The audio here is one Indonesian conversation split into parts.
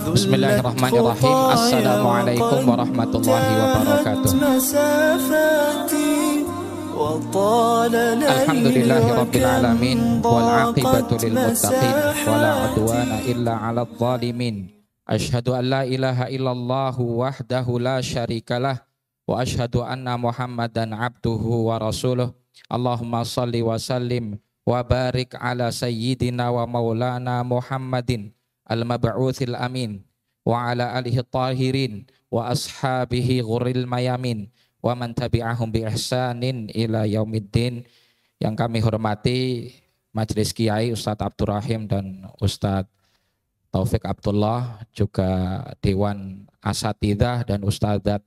Bismillahirrahmanirrahim. Assalamualaikum warahmatullahi wabarakatuh. Alhamdulillahirabbil alamin wal aqibatu lil muttaqin wala udwana illa 'alal zalimin. Asyhadu an la ilaha illallah wahdahu la syarikalah wa asyhadu anna Muhammadan abduhu wa rasuluh. Allahumma shalli wa sallim wa barik ala sayyidina wa maulana Muhammadin al-mab'utsil amin wa ala alihi tahirin wa ashabihi ghuril mayamin wa man tabi'ahum bi ihsanin ila yaumiddin. Yang kami hormati Majelis Kiai Ustadz Abdur Rahim dan Ustadz Taufik Abdullah, juga Dewan Asatidzah dan Ustadzat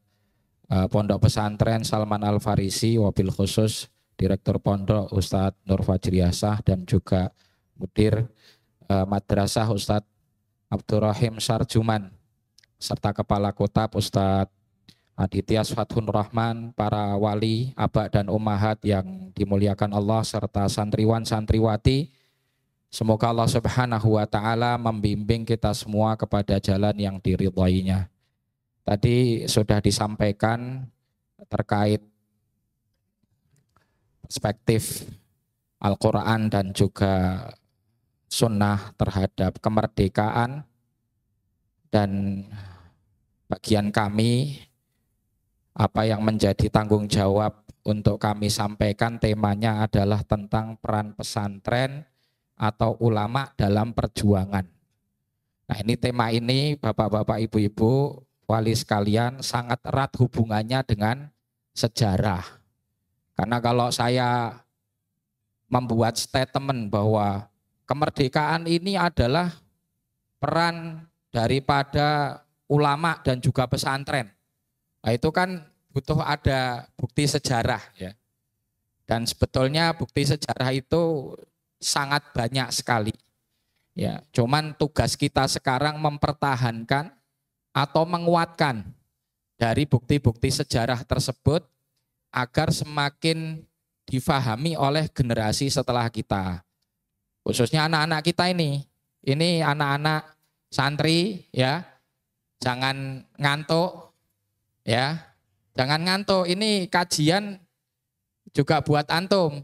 Pondok Pesantren Salman Al Farisi, wabil khusus Direktur Pondok Ustadz Nur Fajriasah dan juga Mudir Madrasah Ustadz Abdur Rahim Sarjuman, serta Kepala Kotab Ustadz Aditya Fathur Rahman, para wali, abah dan ummahat yang dimuliakan Allah, serta santriwan santriwati. Semoga Allah Subhanahu wa ta'ala membimbing kita semua kepada jalan yang diridhainya. Tadi sudah disampaikan terkait perspektif Al-Quran dan juga sunnah terhadap kemerdekaan, dan bagian kami apa yang menjadi tanggung jawab untuk kami sampaikan temanya adalah tentang peran pesantren atau ulama dalam perjuangan. Nah, ini tema ini Bapak-bapak, Ibu-ibu, wali sekalian, sangat erat hubungannya dengan sejarah. Karena kalau saya membuat statement bahwa kemerdekaan ini adalah peran daripada ulama dan juga pesantren, nah, itu kan butuh ada bukti sejarah ya. Dan sebetulnya bukti sejarah itu sangat banyak sekali. Ya, cuman tugas kita sekarang mempertahankan atau menguatkan dari bukti-bukti sejarah tersebut agar semakin difahami oleh generasi setelah kita. Khususnya anak-anak kita ini anak-anak santri ya, jangan ngantuk ya, jangan ngantuk. Ini kajian juga buat antum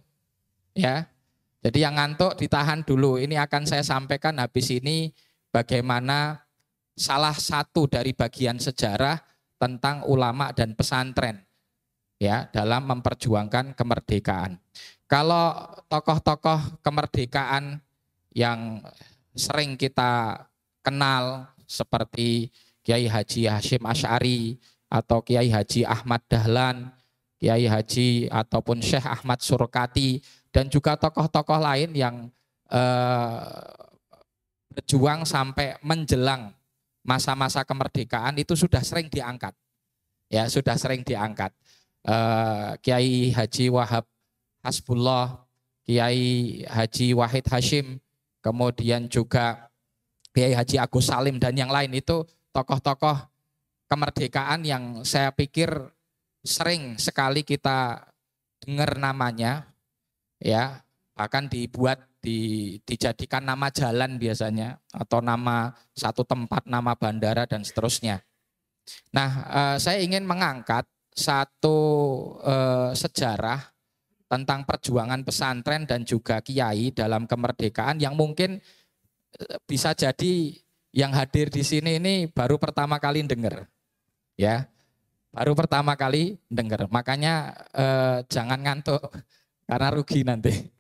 ya. Jadi yang ngantuk ditahan dulu. Ini akan saya sampaikan habis ini bagaimana salah satu dari bagian sejarah tentang ulama dan pesantren ya dalam memperjuangkan kemerdekaan. Kalau tokoh-tokoh kemerdekaan yang sering kita kenal seperti Kiai Haji Hasyim Asy'ari atau Kiai Haji Ahmad Dahlan, Kiai Haji ataupun Syekh Ahmad Surkati, dan juga tokoh-tokoh lain yang berjuang sampai menjelang masa-masa kemerdekaan itu sudah sering diangkat. Ya, sudah sering diangkat. Kiai Haji Wahab Hasbullah, Kiai Haji Wahid Hashim, kemudian juga Kiai Haji Agus Salim dan yang lain, itu tokoh-tokoh kemerdekaan yang saya pikir sering sekali kita dengar namanya ya, bahkan dijadikan nama jalan biasanya, atau nama satu tempat, nama bandara dan seterusnya. Nah, saya ingin mengangkat satu sejarah tentang perjuangan pesantren dan juga kiai dalam kemerdekaan yang mungkin bisa jadi yang hadir di sini ini baru pertama kali dengar. Ya. Baru pertama kali dengar. Makanya jangan ngantuk karena rugi nanti.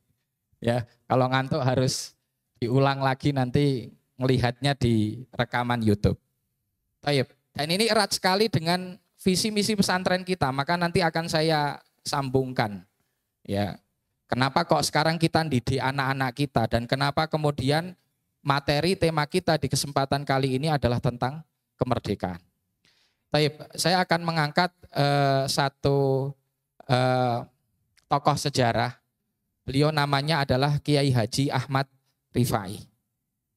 Ya, kalau ngantuk harus diulang lagi nanti melihatnya di rekaman YouTube. Baik. Dan ini erat sekali dengan visi misi pesantren kita, maka nanti akan saya sambungkan. Ya, kenapa kok sekarang kita didik anak-anak kita, dan kenapa kemudian materi tema kita di kesempatan kali ini adalah tentang kemerdekaan. Baik, saya akan mengangkat satu tokoh sejarah. Beliau namanya adalah Kiai Haji Ahmad Rifai.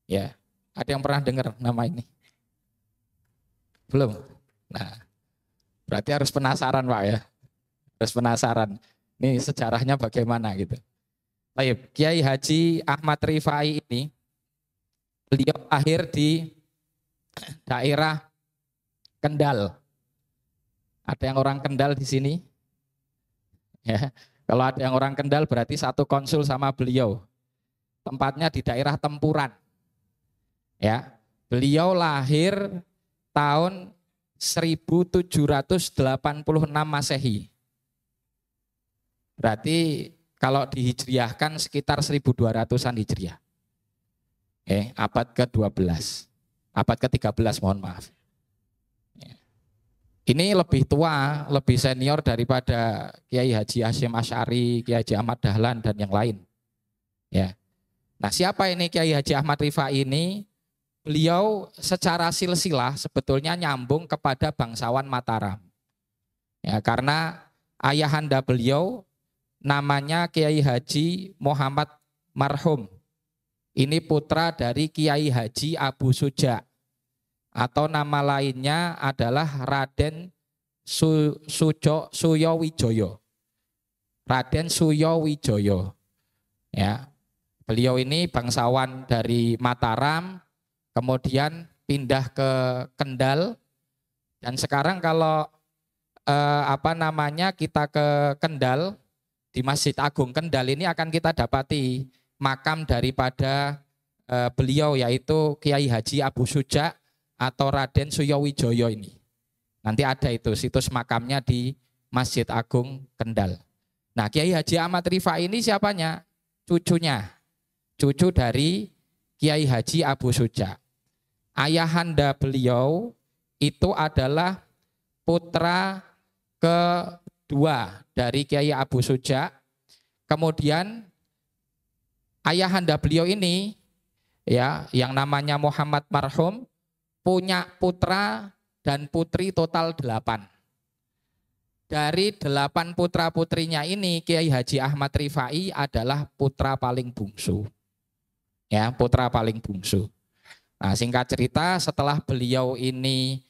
Ya, ada yang pernah dengar nama ini? Belum? Nah, berarti harus penasaran Pak ya. Harus penasaran. Ini sejarahnya bagaimana gitu. Baik, Kiai Haji Ahmad Rifai ini beliau lahir di daerah Kendal. Ada yang orang Kendal di sini? Ya, kalau ada yang orang Kendal berarti satu konsul sama beliau. Tempatnya di daerah Tempuran. Ya, beliau lahir tahun 1786 Masehi. Berarti kalau dihijriahkan sekitar 1200-an Hijriah. Abad ke-12. Abad ke-13, mohon maaf. Ini lebih tua, lebih senior daripada Kiai Haji Hasyim Asy'ari, Kiai Haji Ahmad Dahlan dan yang lain. Ya. Nah, siapa ini Kiai Haji Ahmad Rifai ini? Beliau secara silsilah sebetulnya nyambung kepada bangsawan Mataram. Ya, karena ayahanda beliau namanya Kiai Haji Muhammad Marhum. Ini putra dari Kiai Haji Abu Suja. Atau nama lainnya adalah Raden Suyowijoyo. Raden Suyowijoyo. Ya. Beliau ini bangsawan dari Mataram, kemudian pindah ke Kendal, dan sekarang kalau kita ke Kendal, di Masjid Agung Kendal ini akan kita dapati makam daripada beliau, yaitu Kiai Haji Abu Suja atau Raden Suyowijoyo ini. Nanti ada itu situs makamnya di Masjid Agung Kendal. Nah, Kiai Haji Ahmad Rifai ini siapanya? Cucunya. Cucu dari Kiai Haji Abu Suja. Ayahanda beliau itu adalah putra kedua dari Kiai Abu Suja. Kemudian ayahanda beliau ini ya, yang namanya Muhammad Marhum, punya putra dan putri total 8. Dari 8 putra-putrinya ini, Kiai Haji Ahmad Rifai adalah putra paling bungsu. Ya, putra paling bungsu. Nah, singkat cerita, setelah beliau ini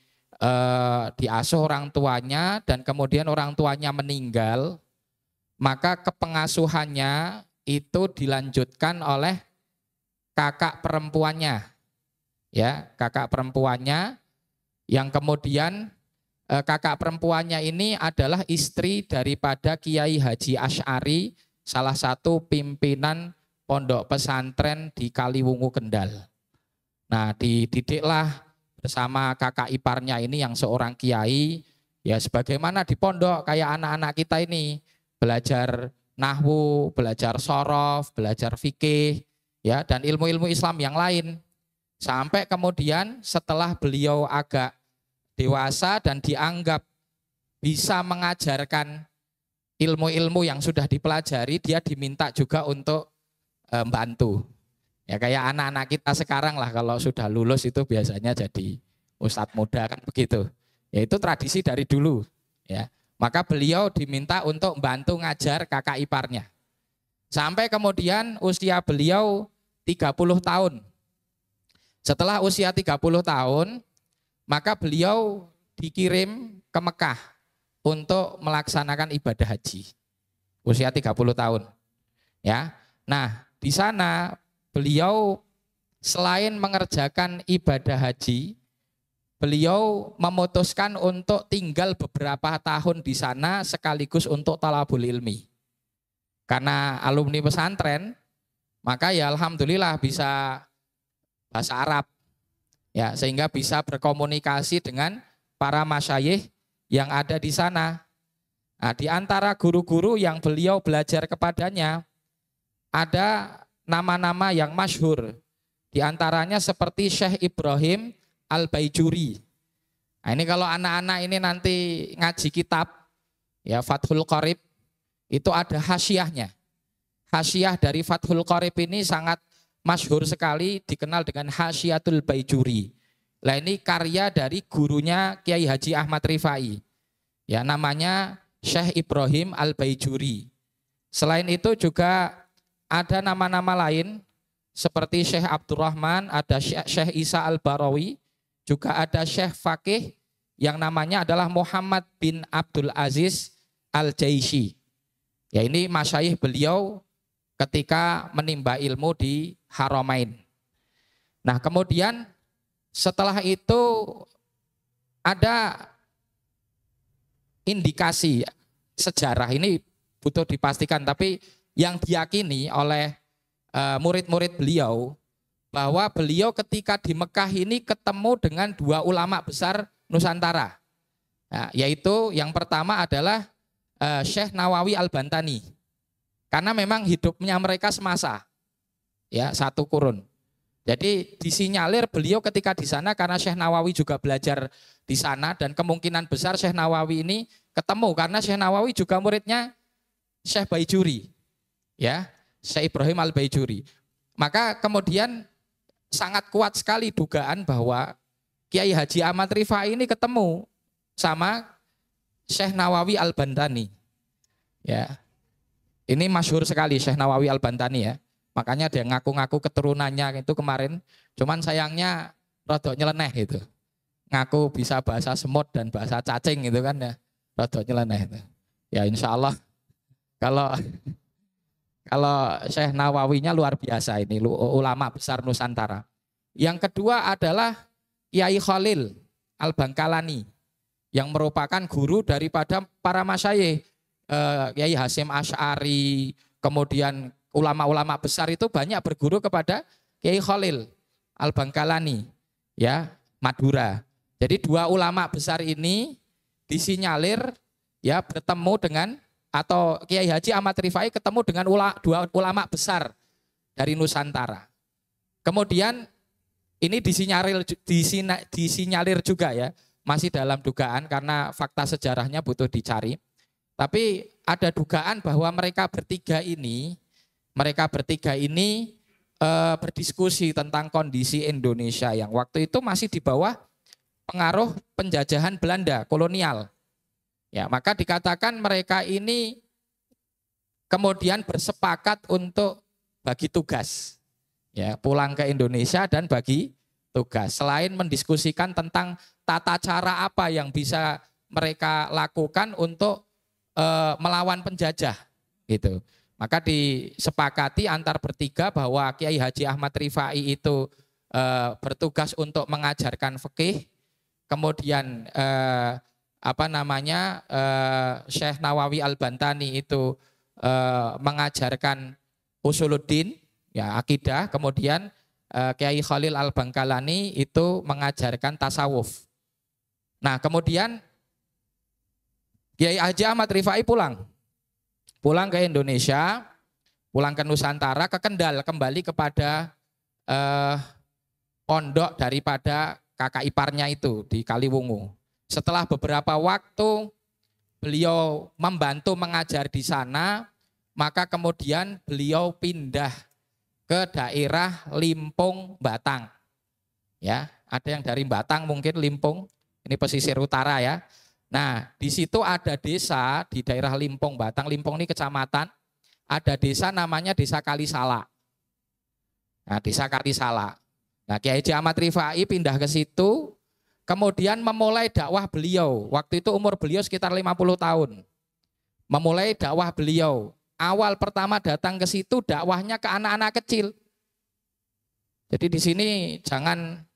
diasuh orang tuanya dan kemudian orang tuanya meninggal, maka kepengasuhannya itu dilanjutkan oleh kakak perempuannya. Ya, kakak perempuannya yang kemudian kakak perempuannya ini adalah istri daripada Kiai Haji Asy'ari, salah satu pimpinan pondok pesantren di Kaliwungu Kendal. Nah, dididiklah bersama kakak iparnya ini yang seorang kiai, ya sebagaimana di pondok kayak anak-anak kita ini, belajar nahwu, belajar shorof, belajar fikih, ya, dan ilmu-ilmu Islam yang lain. Sampai kemudian setelah beliau agak dewasa dan dianggap bisa mengajarkan ilmu-ilmu yang sudah dipelajari, dia diminta juga untuk membantu. Ya kayak anak-anak kita sekarang lah, kalau sudah lulus itu biasanya jadi ustadz muda kan begitu. Ya itu tradisi dari dulu. Ya. Maka beliau diminta untuk membantu ngajar kakak iparnya. Sampai kemudian usia beliau 30 tahun. Setelah usia 30 tahun, maka beliau dikirim ke Mekah untuk melaksanakan ibadah haji. Usia 30 tahun. Ya. Nah, di sana beliau selain mengerjakan ibadah haji, beliau memutuskan untuk tinggal beberapa tahun di sana sekaligus untuk talabul ilmi. Karena alumni pesantren, maka ya alhamdulillah bisa bahasa Arab, ya, sehingga bisa berkomunikasi dengan para masyayikh yang ada di sana. Nah, di antara guru-guru yang beliau belajar kepadanya ada nama-nama yang masyhur. Di antaranya seperti Syekh Ibrahim Al-Baijuri. Nah, ini kalau anak-anak ini nanti ngaji kitab ya Fathul Qorib, itu ada hasyiahnya. Hasyiah dari Fathul Qorib ini sangat masyhur sekali, dikenal dengan Hasyiatul Baijuri. Nah, ini karya dari gurunya Kiai Haji Ahmad Rifai. Ya, namanya Syekh Ibrahim Al-Baijuri. Selain itu juga ada nama-nama lain seperti Syekh Abdurrahman, ada Syekh Isa Al-Barawi, juga ada Syekh Fakih yang namanya adalah Muhammad bin Abdul Aziz Al-Jaisi. Ya, ini masyayikh beliau ketika menimba ilmu di Haramain. Nah, kemudian setelah itu ada indikasi sejarah, ini butuh dipastikan, tapi yang diyakini oleh murid-murid beliau bahwa beliau ketika di Mekah ini ketemu dengan dua ulama besar Nusantara. Nah, yaitu yang pertama adalah Syekh Nawawi Al-Bantani. Karena memang hidupnya mereka semasa, ya, satu kurun. Jadi disinyalir beliau ketika di sana karena Syekh Nawawi juga belajar di sana dan kemungkinan besar Syekh Nawawi ini ketemu karena Syekh Nawawi juga muridnya Syekh Baijuri, ya, Syekh Ibrahim Al-Baijuri. Maka kemudian sangat kuat sekali dugaan bahwa Kiai Haji Ahmad Rifai ini ketemu sama Syekh Nawawi Al-Bantani. Ya. Ini masyhur sekali Syekh Nawawi Al-Bantani, ya. Makanya dia ngaku-ngaku keturunannya itu kemarin, cuman sayangnya rodok nyeleneh itu. Ngaku bisa bahasa semut dan bahasa cacing gitu kan, ya. Rodok nyeleneh itu. Ya insya Allah kalau Syekh Nawawinya luar biasa ini, ulama besar Nusantara. Yang kedua adalah Kiai Khalil Al-Bangkalani yang merupakan guru daripada para masyayikh, Kiai Hasyim Asy'ari, kemudian ulama-ulama besar itu banyak berguru kepada Kiai Khalil Al-Bangkalani, ya, Madura. Jadi dua ulama besar ini disinyalir, ya, bertemu dengan, atau Kiai Haji Ahmad Rifai ketemu dengan dua ulama besar dari Nusantara. Kemudian ini disinyalir juga, ya, masih dalam dugaan karena fakta sejarahnya butuh dicari. Tapi ada dugaan bahwa mereka bertiga ini berdiskusi tentang kondisi Indonesia yang waktu itu masih di bawah pengaruh penjajahan Belanda kolonial. Ya, maka dikatakan mereka ini kemudian bersepakat untuk bagi tugas. Ya, pulang ke Indonesia dan bagi tugas. Selain mendiskusikan tentang tata cara apa yang bisa mereka lakukan untuk melawan penjajah, gitu. Maka disepakati antar bertiga bahwa Kiai Haji Ahmad Rifai itu bertugas untuk mengajarkan fikih, kemudian Syekh Nawawi Al-Bantani itu mengajarkan usuluddin, ya, akidah, kemudian Kiai Khalil Al-Bangkalani itu mengajarkan tasawuf. Nah, kemudian Kiai Haji Ahmad Rifai pulang ke Indonesia, pulang ke Nusantara, ke Kendal, kembali kepada pondok daripada kakak iparnya itu di Kaliwungu. Setelah beberapa waktu beliau membantu mengajar di sana, maka kemudian beliau pindah ke daerah Limpung, Batang. Ya, ada yang dari Batang mungkin Limpung, ini pesisir utara, ya. Nah, di situ ada desa di daerah Limpung, Batang. Limpung ini kecamatan, ada desa namanya Desa Kalisala. Nah, Desa Kalisala. Nah, Kiai Haji Ahmad Rifai pindah ke situ, kemudian memulai dakwah beliau. Waktu itu umur beliau sekitar 50 tahun. Memulai dakwah beliau. Awal pertama datang ke situ dakwahnya ke anak-anak kecil. Jadi di sini jangan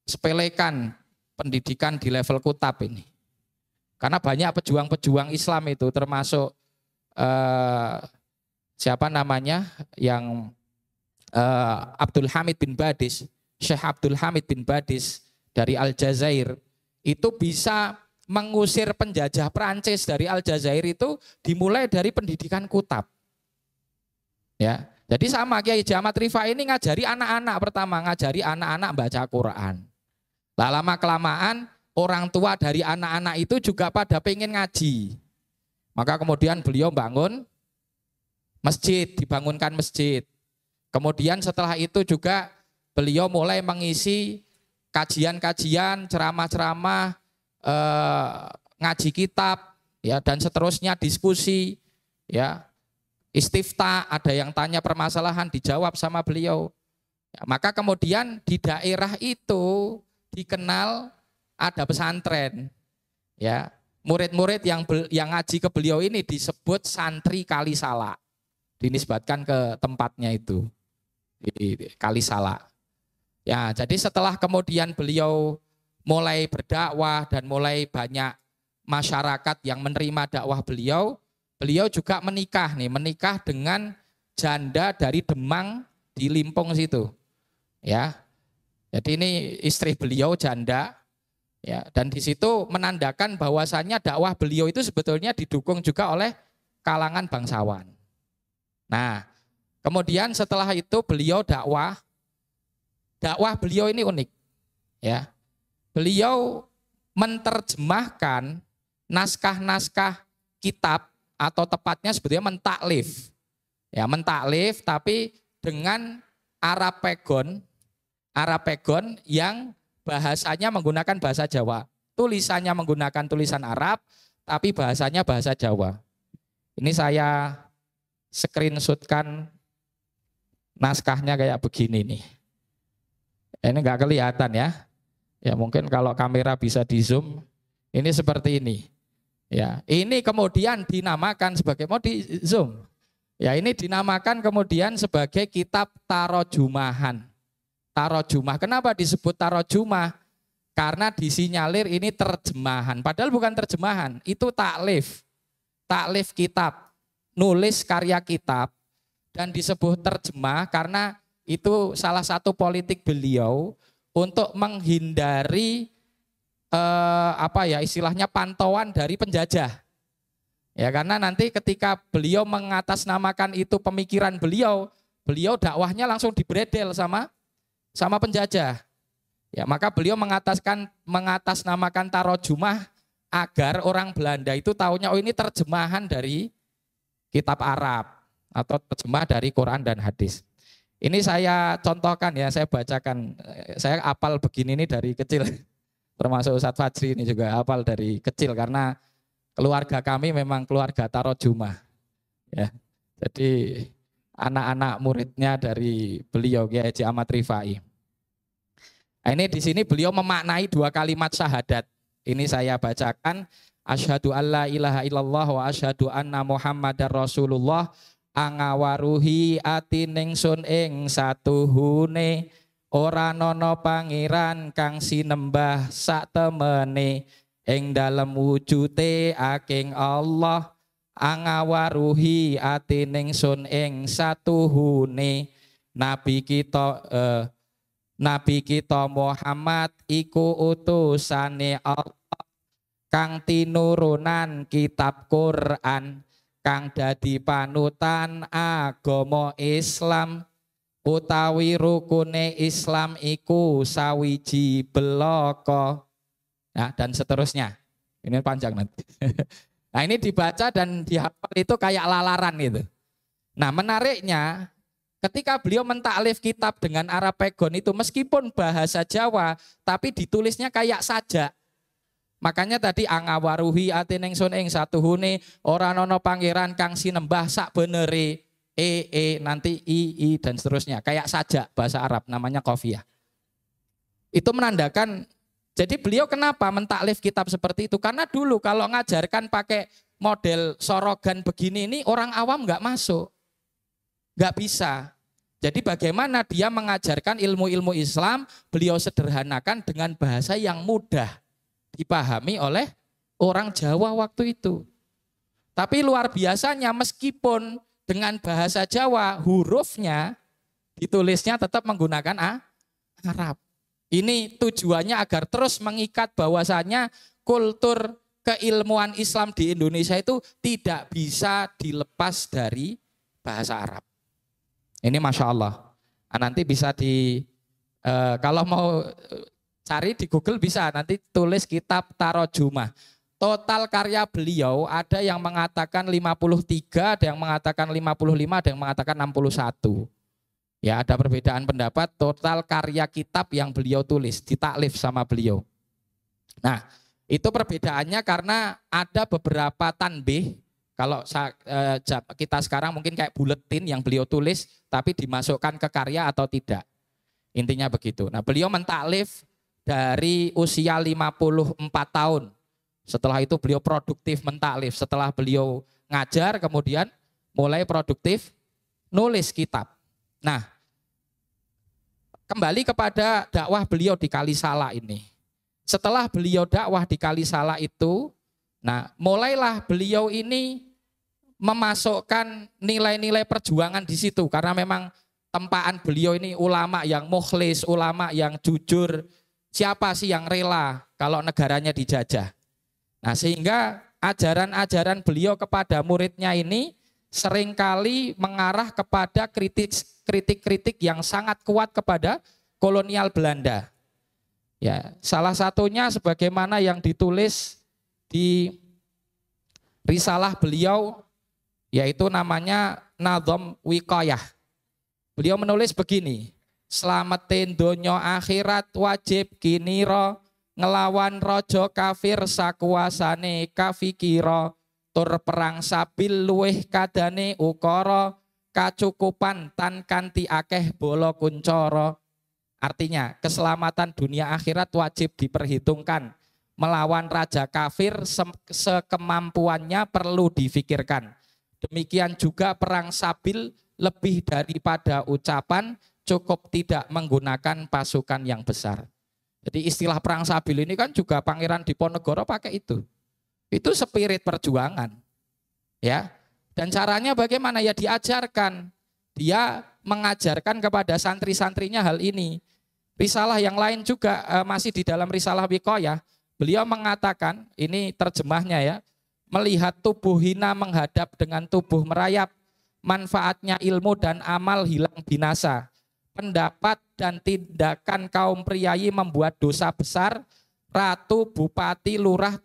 sepelekan pendidikan di level kutab ini. Karena banyak pejuang-pejuang Islam itu termasuk Abdul Hamid bin Badis, Syekh Abdul Hamid bin Badis dari Aljazair, itu bisa mengusir penjajah Prancis dari Aljazair itu dimulai dari pendidikan kutab. Ya, jadi sama Kiai Haji Ahmad Rifai ini ngajari anak-anak, pertama ngajari anak-anak baca Quran. Lama kelamaan orang tua dari anak-anak itu juga pada pengen ngaji. Maka kemudian beliau bangun masjid, dibangunkan masjid. Kemudian setelah itu juga beliau mulai mengisi kajian-kajian, ceramah-ceramah, ngaji kitab, ya, dan seterusnya, diskusi, ya, istifta, ada yang tanya permasalahan dijawab sama beliau. Ya, maka kemudian di daerah itu dikenal ada pesantren, ya, murid-murid yang ngaji ke beliau ini disebut santri Kalisala, dinisbatkan ke tempatnya itu di Kalisala. Ya, jadi setelah kemudian beliau mulai berdakwah dan mulai banyak masyarakat yang menerima dakwah beliau, beliau juga menikah nih, menikah dengan janda dari Demang di Limpung situ. Ya. Jadi ini istri beliau janda, ya, dan di situ menandakan bahwasannya dakwah beliau itu sebetulnya didukung juga oleh kalangan bangsawan. Nah, kemudian setelah itu beliau dakwah beliau ini unik, ya. Beliau menerjemahkan naskah-naskah kitab atau tepatnya sebetulnya mentaklif. Ya, mentaklif tapi dengan Arapegon yang bahasanya menggunakan bahasa Jawa. Tulisannya menggunakan tulisan Arab tapi bahasanya bahasa Jawa. Ini saya screenshotkan naskahnya kayak begini nih. Ini nggak kelihatan ya. Ya mungkin kalau kamera bisa di zoom, ini seperti ini. Ya, ini kemudian dinamakan sebagai, mau di zoom. Ya, ini dinamakan kemudian sebagai kitab Tarojumah. Tarojumah. Kenapa disebut Tarojumah? Karena disinyalir ini terjemahan. Padahal bukan terjemahan, itu taklif. Taklif kitab, nulis karya kitab dan disebut terjemah karena itu salah satu politik beliau untuk menghindari istilahnya pantauan dari penjajah. Ya, karena nanti ketika beliau mengatasnamakan itu pemikiran beliau dakwahnya langsung dibredel sama penjajah. Ya, maka beliau mengatasnamakan Tarojumah agar orang Belanda itu taunya oh ini terjemahan dari kitab Arab atau terjemah dari Quran dan hadis. Ini saya contohkan ya, saya bacakan. Saya hafal begini ini dari kecil. Termasuk Ustadz Fajri ini juga hafal dari kecil karena keluarga kami memang keluarga Tarojumah. Ya. Jadi anak-anak muridnya dari beliau Kiai Haji Ahmad Rifai. Nah, ini di sini beliau memaknai 2 kalimat syahadat. Ini saya bacakan. Asyhadu alla ilaha illallah wa asyhadu anna Muhammadar Rasulullah. Angawaruhi ati ningsun ing satuhune ora nono pangeran kang sinembah sak temene ing dalem wujute aking Allah. Angawaruhi ati ningsun ing satuhune Nabi kita Muhammad iku utusane Allah kang tinurunan kitab Quran kang dadi panutan agama Islam utawi rukune Islam iku sawiji belaka. Nah, dan seterusnya. Ini panjang nanti. Nah, ini dibaca dan dihafal itu kayak lalaran gitu. Nah, menariknya ketika beliau mentaklif kitab dengan Arapegon itu meskipun bahasa Jawa tapi ditulisnya kayak sajak. Makanya tadi angawaruhi ati ningsun ing satuhune ora ana pangeran kang sinembah sak benere nanti i dan seterusnya kayak sajak bahasa Arab namanya qafiyah. Itu menandakan jadi beliau kenapa mentaklif kitab seperti itu? Karena dulu kalau ngajarkan pakai model sorogan begini ini orang awam nggak masuk. Nggak bisa. Jadi bagaimana dia mengajarkan ilmu-ilmu Islam, beliau sederhanakan dengan bahasa yang mudah dipahami oleh orang Jawa waktu itu. Tapi luar biasanya meskipun dengan bahasa Jawa hurufnya ditulisnya tetap menggunakan Arab. Ini tujuannya agar terus mengikat bahwasanya kultur keilmuan Islam di Indonesia itu tidak bisa dilepas dari bahasa Arab. Ini Masya Allah. Nanti bisa kalau mau cari di Google bisa, nanti tulis kitab Tarojumah. Total karya beliau ada yang mengatakan 53, ada yang mengatakan 55, ada yang mengatakan 61. Ya, ada perbedaan pendapat total karya kitab yang beliau tulis, ditaklif sama beliau. Nah, itu perbedaannya karena ada beberapa tanbih. Kalau kita sekarang mungkin kayak buletin yang beliau tulis, tapi dimasukkan ke karya atau tidak. Intinya begitu. Nah, beliau mentaklif dari usia 54 tahun. Setelah itu beliau produktif mentaklif. Setelah beliau ngajar kemudian mulai produktif nulis kitab. Nah, kembali kepada dakwah beliau di Kalisala ini. Setelah beliau dakwah di Kalisala itu, nah mulailah beliau ini memasukkan nilai-nilai perjuangan di situ karena memang tempaan beliau ini ulama yang mukhlis, ulama yang jujur. Siapa sih yang rela kalau negaranya dijajah? Nah, sehingga ajaran-ajaran beliau kepada muridnya ini seringkali mengarah kepada kritik-kritik yang sangat kuat kepada kolonial Belanda. Ya, salah satunya sebagaimana yang ditulis di risalah beliau, yaitu namanya Nadham Wiqayah. Beliau menulis begini, selamatin donya akhirat wajib kinira, ngelawan rojo kafir sakuasane kafikira, tur perang sabil luweh kadane ukara, kacukupan tan kanti akeh bolo kuncoro. Artinya keselamatan dunia akhirat wajib diperhitungkan, melawan raja kafir sekemampuannya perlu difikirkan. Demikian juga perang sabil lebih daripada ucapan, cukup tidak menggunakan pasukan yang besar. Jadi istilah perang sabil ini kan juga Pangeran Diponegoro pakai itu. Itu spirit perjuangan. Ya. Dan caranya bagaimana? Ya diajarkan. Dia mengajarkan kepada santri-santrinya hal ini. Risalah yang lain juga masih di dalam risalah Wiqayah. Beliau mengatakan, ini terjemahnya ya, melihat tubuh hina menghadap dengan tubuh merayap, manfaatnya ilmu dan amal hilang binasa. Pendapat dan tindakan kaum priayi membuat dosa besar, ratu, bupati, lurah,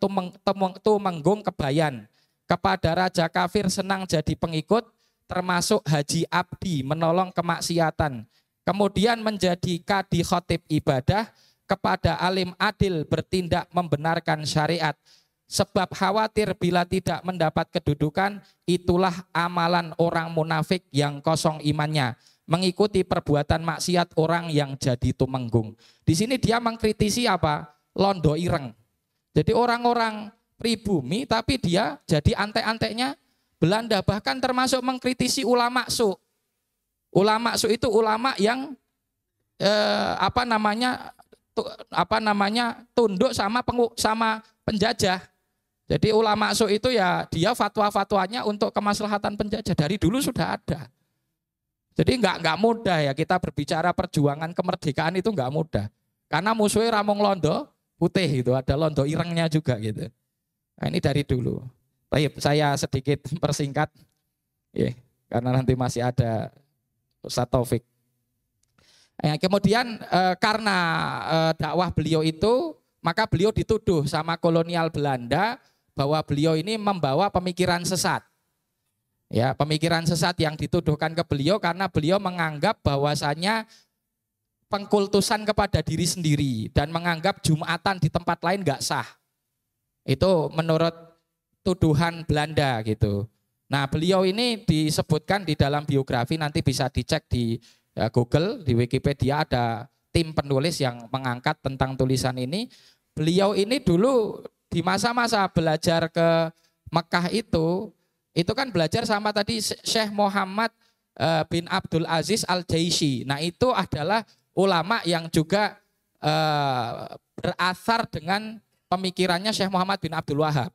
tumenggung kebayan. Kepada raja kafir senang jadi pengikut, termasuk haji abdi menolong kemaksiatan. Kemudian menjadi kadi khotib ibadah, kepada alim adil bertindak membenarkan syariat. Sebab khawatir bila tidak mendapat kedudukan, itulah amalan orang munafik yang kosong imannya. Mengikuti perbuatan maksiat orang yang jadi tumenggung. Di sini dia mengkritisi apa? Londo ireng. Jadi orang-orang pribumi tapi dia jadi antek-anteknya Belanda, bahkan termasuk mengkritisi ulama su. Ulama su itu ulama yang tunduk sama penjajah. Jadi ulama su itu ya dia fatwa-fatwanya untuk kemaslahatan penjajah, dari dulu sudah ada. Jadi nggak mudah ya kita berbicara perjuangan kemerdekaan, itu nggak mudah. Karena musuhnya ramong londo putih itu, ada londo irengnya juga gitu. Nah, ini dari dulu. Baik, saya sedikit persingkat ya, karena nanti masih ada Ustaz Taufik. Ya, kemudian karena dakwah beliau itu, maka beliau dituduh sama kolonial Belanda bahwa beliau ini membawa pemikiran sesat. Ya, pemikiran sesat yang dituduhkan ke beliau karena beliau menganggap bahwasanya pengkultusan kepada diri sendiri dan menganggap Jumatan di tempat lain nggak sah. Itu menurut tuduhan Belanda gitu. Nah, beliau ini disebutkan di dalam biografi, nanti bisa dicek di Google, di Wikipedia ada tim penulis yang mengangkat tentang tulisan ini. Beliau ini dulu di masa-masa belajar ke Mekah itu kan belajar sama tadi Syekh Muhammad bin Abdul Aziz Al-Jaisi. Nah, itu adalah ulama yang juga berasar dengan pemikirannya Syekh Muhammad bin Abdul Wahab.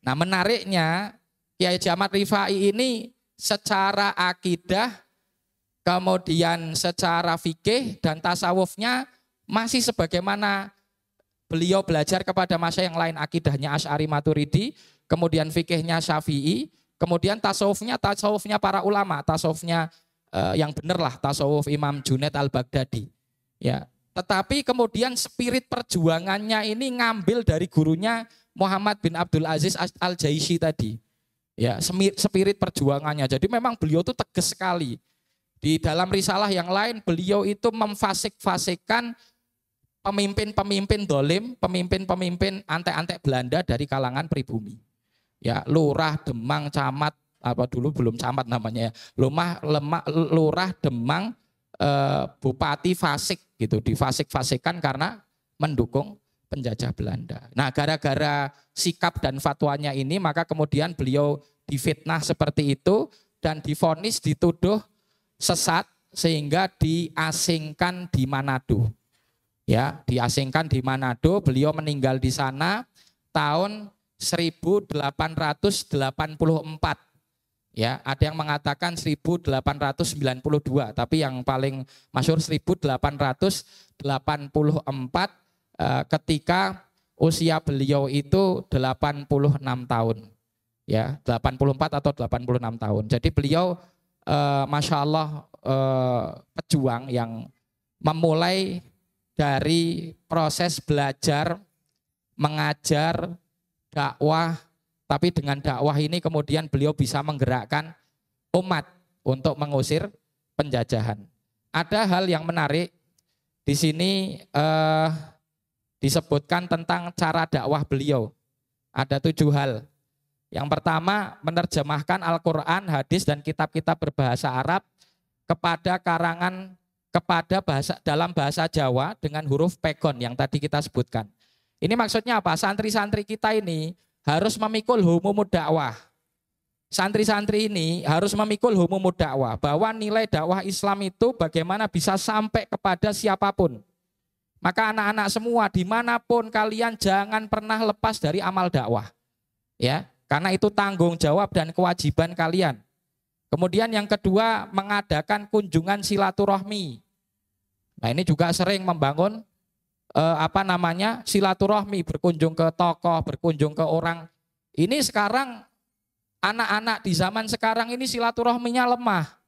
Nah, menariknya Kiai Haji Rifai ini secara akidah, kemudian secara fikih dan tasawufnya masih sebagaimana beliau belajar kepada masyayikh yang lain, akidahnya Asy'ari Maturidi, kemudian fikihnya Syafi'i, kemudian tasawufnya para ulama, tasawufnya yang benar lah, tasawuf Imam Junaid Al-Baghdadi. Ya, tetapi kemudian spirit perjuangannya ini ngambil dari gurunya Muhammad bin Abdul Aziz Al-Jaisi tadi. Ya, spirit perjuangannya. Jadi memang beliau itu tegas sekali. Di dalam risalah yang lain beliau itu memfasik-fasikkan pemimpin-pemimpin dolim, pemimpin-pemimpin antek-antek Belanda dari kalangan pribumi. Ya, lurah, Demang, camat, apa dulu belum camat namanya ya. Lurah, Demang, bupati fasik gitu, difasik-fasikkan karena mendukung penjajah Belanda. Nah, gara-gara sikap dan fatwanya ini maka kemudian beliau difitnah seperti itu dan divonis, dituduh sesat sehingga diasingkan di Manado. Ya, diasingkan di Manado, beliau meninggal di sana tahun 1884. Ya, ada yang mengatakan 1892, tapi yang paling masyhur 1884 ketika usia beliau itu 86 tahun. Ya, 84 atau 86 tahun. Jadi beliau Masya Allah pejuang yang memulai dari proses belajar, mengajar, dakwah, tapi dengan dakwah ini kemudian beliau bisa menggerakkan umat untuk mengusir penjajahan. Ada hal yang menarik di sini disebutkan tentang cara dakwah beliau. Ada 7 hal. Yang pertama, menerjemahkan Al-Quran, hadis, dan kitab-kitab berbahasa Arab kepada dalam bahasa Jawa dengan huruf pegon yang tadi kita sebutkan. Ini maksudnya apa? Santri-santri kita ini harus memikul humumud dakwah. Santri-santri ini harus memikul humumud dakwah, bahwa nilai dakwah Islam itu bagaimana bisa sampai kepada siapapun. Maka anak-anak semua dimanapun kalian jangan pernah lepas dari amal dakwah. Ya, karena itu tanggung jawab dan kewajiban kalian. Kemudian yang kedua, mengadakan kunjungan silaturahmi. Nah, ini juga sering membangun silaturahmi, berkunjung ke tokoh, berkunjung ke orang. Ini sekarang anak-anak di zaman sekarang ini silaturahminya lemah.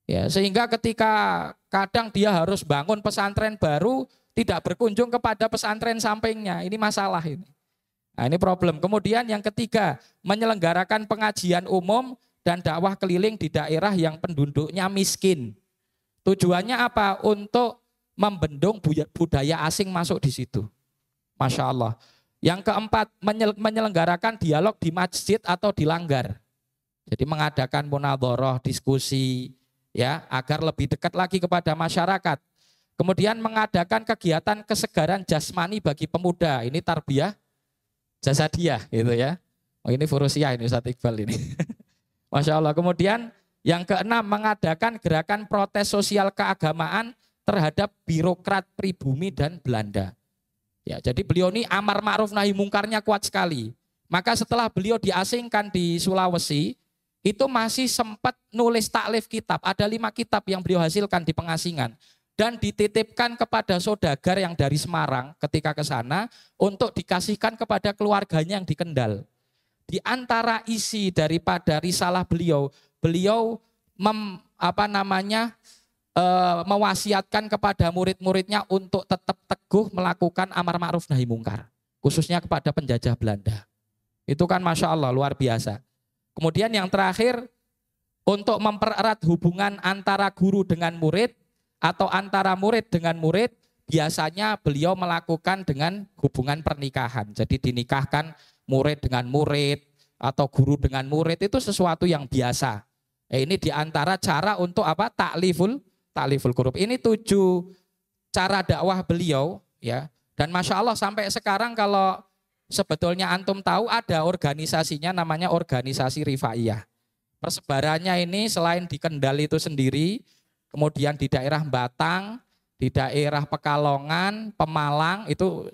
Ya, sehingga ketika kadang dia harus bangun pesantren baru, tidak berkunjung kepada pesantren sampingnya. Ini masalah ini. Nah, ini problem. Kemudian yang ketiga, menyelenggarakan pengajian umum dan dakwah keliling di daerah yang penduduknya miskin. Tujuannya apa? Untuk membendung budaya asing masuk di situ. Masya Allah. Yang keempat, menyelenggarakan dialog di masjid atau di langgar. Jadi mengadakan munadharah, diskusi, ya, agar lebih dekat lagi kepada masyarakat. Kemudian mengadakan kegiatan kesegaran jasmani bagi pemuda. Ini tarbiyah jasadiyah gitu ya. Oh, ini furusiah ini Ustaz Iqbal ini. Masya Allah. Kemudian yang keenam, mengadakan gerakan protes sosial keagamaan terhadap birokrat pribumi dan Belanda. Ya, jadi beliau ini amar ma'ruf nahi mungkarnya kuat sekali. Maka setelah beliau diasingkan di Sulawesi, itu masih sempat nulis taklif kitab. Ada 5 kitab yang beliau hasilkan di pengasingan. Dan dititipkan kepada saudagar yang dari Semarang ketika ke sana untuk dikasihkan kepada keluarganya yang di Kendal. Di antara isi daripada risalah beliau, mewasiatkan kepada murid-muridnya untuk tetap teguh melakukan amar ma'ruf nahi mungkar, khususnya kepada penjajah Belanda. Itu kan Masya Allah luar biasa. Kemudian yang terakhir, untuk mempererat hubungan antara guru dengan murid atau antara murid dengan murid, biasanya beliau melakukan dengan hubungan pernikahan. Jadi dinikahkan murid dengan murid atau guru dengan murid, itu sesuatu yang biasa. Ini diantara cara untuk apa? Takliful qurub. Ini 7 cara dakwah beliau, ya. Dan Masya Allah sampai sekarang kalau sebetulnya antum tahu ada organisasinya namanya organisasi Rifaiyah. Persebarannya ini selain di Kendal itu sendiri, kemudian di daerah Batang, di daerah Pekalongan, Pemalang, itu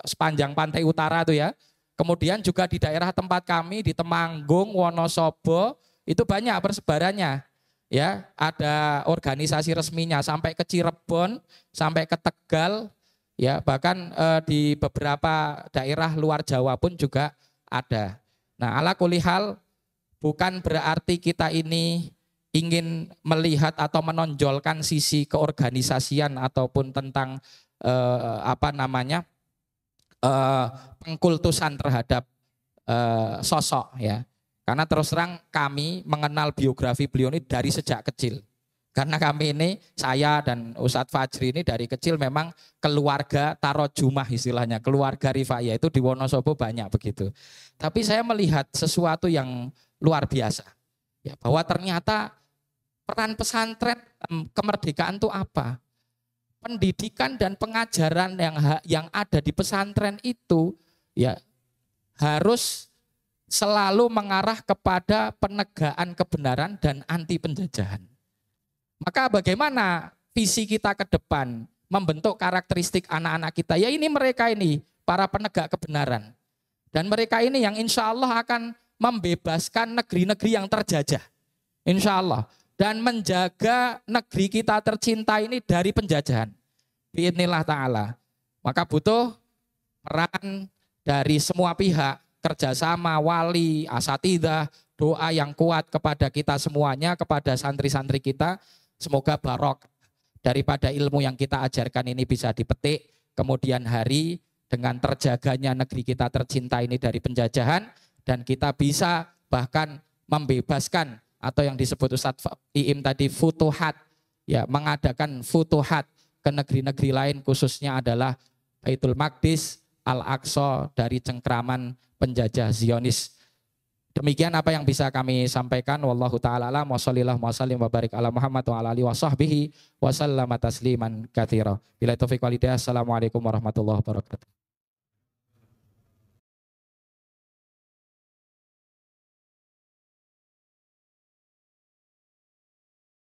sepanjang pantai utara itu ya. Kemudian juga di daerah tempat kami, di Temanggung, Wonosobo, itu banyak persebarannya. Ya, ada organisasi resminya sampai ke Cirebon, sampai ke Tegal, ya, bahkan di beberapa daerah luar Jawa pun juga ada. Nah, ala kulli hal, bukan berarti kita ini ingin melihat atau menonjolkan sisi keorganisasian ataupun tentang pengkultusan terhadap sosok, ya. Karena terus terang kami mengenal biografi beliau ini dari sejak kecil. Karena kami ini, saya dan Ustadz Fajri ini dari kecil memang keluarga tarojumah istilahnya, keluarga Rifaiyah itu di Wonosobo banyak begitu. Tapi saya melihat sesuatu yang luar biasa, ya, bahwa ternyata peran pesantren kemerdekaan itu apa? Pendidikan dan pengajaran yang ada di pesantren itu, ya, harus selalu mengarah kepada penegakan kebenaran dan anti penjajahan. Maka bagaimana visi kita ke depan membentuk karakteristik anak-anak kita? Ya ini mereka ini, para penegak kebenaran. Dan mereka ini yang insya Allah akan membebaskan negeri-negeri yang terjajah. Insya Allah. Dan menjaga negeri kita tercinta ini dari penjajahan. Biidznillah ta'ala. Maka butuh peran dari semua pihak, kerjasama, wali, asatidzah, doa yang kuat kepada kita semuanya, kepada santri-santri kita. Semoga barok daripada ilmu yang kita ajarkan ini bisa dipetik kemudian hari dengan terjaganya negeri kita tercinta ini dari penjajahan, dan kita bisa bahkan membebaskan atau yang disebut Ustadz Iim tadi futuhat, ya, mengadakan futuhat ke negeri-negeri lain, khususnya adalah Baitul Maqdis, Al-Aqsa dari cengkraman penjajah Zionis. Demikian apa yang bisa kami sampaikan. Wallahu ta'ala alam wa sallallahu wa sallim wa barik ala Muhammad wa ala alihi wa sahbihi wa sallama tasliman katsira. Bila taufiq wal hidayah. Assalamualaikum warahmatullahi wabarakatuh.